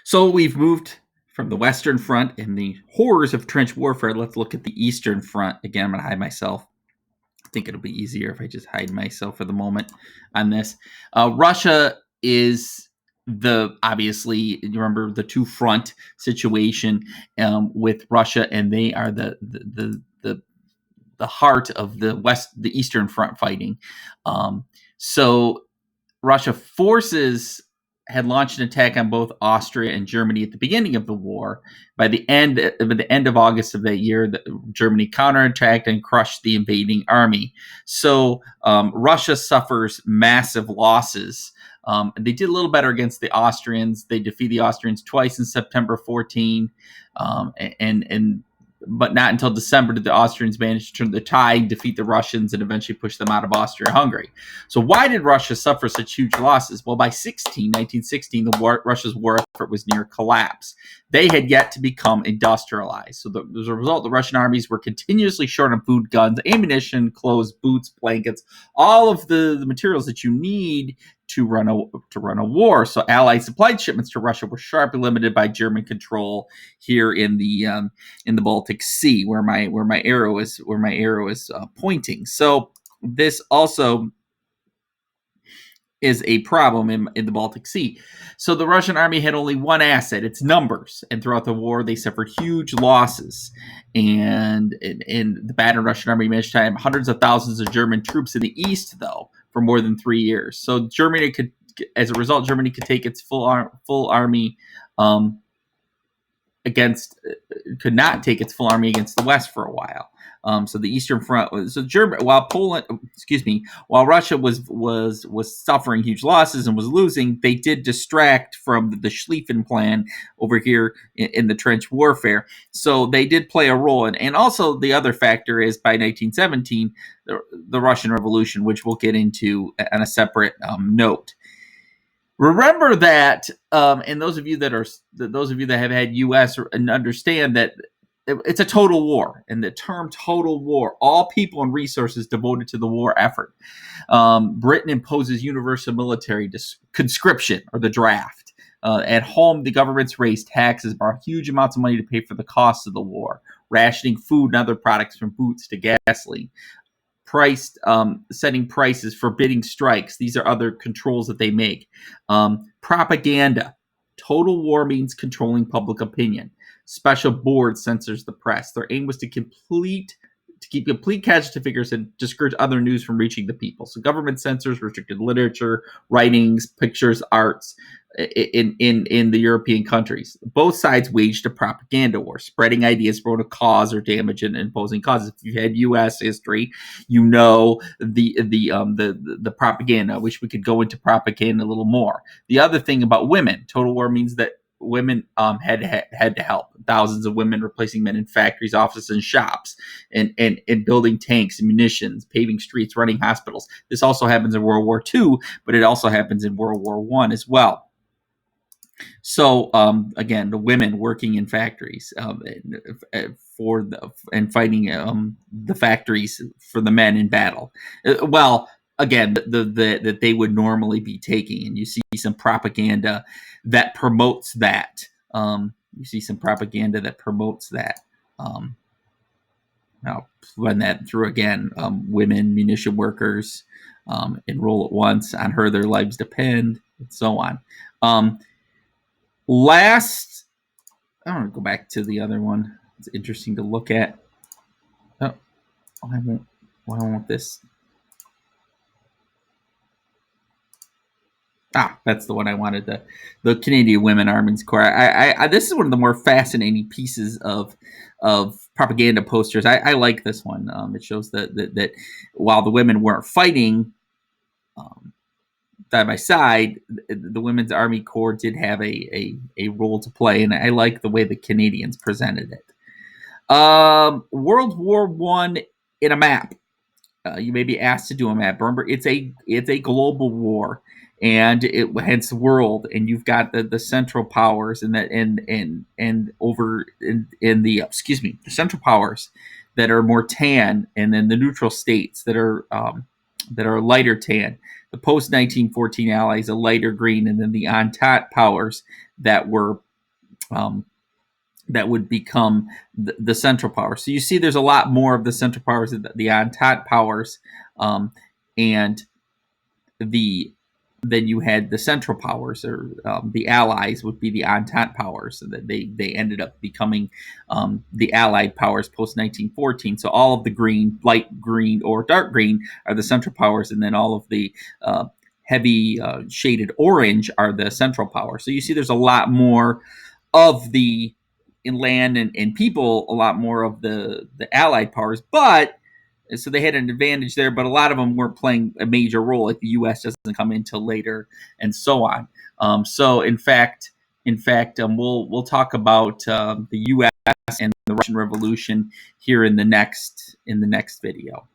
So we've moved from the Western Front and the horrors of trench warfare. Let's look at the Eastern Front. Again, I'm going to hide myself. I think it'll be easier if I just hide myself for the moment on this. Russia is obviously, you remember the two front situation with Russia, and they are the heart of the Eastern Front fighting. So Russia forces had launched an attack on both Austria and Germany at the beginning of the war. By the end of August of that year, Germany counterattacked and crushed the invading army. So Russia suffers massive losses. They did a little better against the Austrians. They defeated the Austrians twice in September 14, but not until December did the Austrians manage to turn the tide, defeat the Russians, and eventually push them out of Austria-Hungary. So why did Russia suffer such huge losses? Well, by 1916, Russia's war effort was near collapse. They had yet to become industrialized. So as a result, the Russian armies were continuously short on food, guns, ammunition, clothes, boots, blankets, all of the materials that you need to run a war. So Allied supplied shipments to Russia were sharply limited by German control here in the Baltic Sea, where my arrow is pointing. So this also is a problem in the Baltic Sea. So the Russian army had only one asset, its numbers, and throughout the war they suffered huge losses. And the battered Russian army managed to have hundreds of thousands of German troops in the east, though, for more than 3 years. So Germany could take its full army could not take its full army against the West for a while. So the Eastern Front was while Russia was suffering huge losses and was losing, they did distract from the Schlieffen Plan over here in the trench warfare. So they did play a role, and also the other factor is by 1917 the Russian Revolution, which we'll get into on a separate note. Remember that, and those of you that have had U.S. and understand that it's a total war, and the term total war, all people and resources devoted to the war effort. Britain imposes universal military conscription, or the draft. At home, the governments raise taxes, borrow huge amounts of money to pay for the costs of the war, rationing food and other products from boots to gasoline. Setting prices, forbidding strikes. These are other controls that they make. Propaganda. Total war means controlling public opinion. Special board censors the press. Their aim was to keep complete casualty figures and discourage other news from reaching the people. So government censors restricted literature, writings, pictures, arts in the European countries. Both sides waged a propaganda war, spreading ideas for a cause or damage and imposing causes. If you've had U.S. history, you know the propaganda. I wish we could go into propaganda a little more. The other thing about women, total war means that women had to help. Thousands of women replacing men in factories, offices, and shops, and building tanks and munitions, paving streets, running hospitals. This also happens in World War II, but it also happens in World War I as well. So again, the women working in factories and fighting the factories for the men in battle. Well, again, that they would normally be taking, and you see some propaganda that promotes that. I'll run that through again. Women, munition workers, enroll at once. On her, their lives depend, and so on. Last, I want to go back to the other one. It's interesting to look at. Oh, I won't this? That's the one I wanted. The Canadian Women Army's Corps. I this is one of the more fascinating pieces of propaganda posters. I like this one. It shows that while the women weren't fighting side by side, the Women's Army Corps did have a role to play, and I like the way the Canadians presented it. World War I in a map. You may be asked to do a map. Remember, it's a global war, and hence world. And you've got the Central Powers, the Central Powers that are more tan, and then the neutral states that are lighter tan. The post-1914 Allies, a lighter green, and then the Entente powers that were um, that would become the Central Powers. So you see, there's a lot more of the Central Powers, the Entente powers, and the then you had the Central Powers, or the Allies would be the Entente powers. So that they ended up becoming the Allied powers post 1914. So all of the green, light green, or dark green are the Central Powers, and then all of the heavy shaded orange are the Central Powers. So you see, there's a lot more of the in land and people, a lot more of the Allied powers, but so they had an advantage there, but a lot of them weren't playing a major role. Like the U.S. doesn't come in until later, and so on. So we'll talk about the U.S. and the Russian Revolution here in the next video.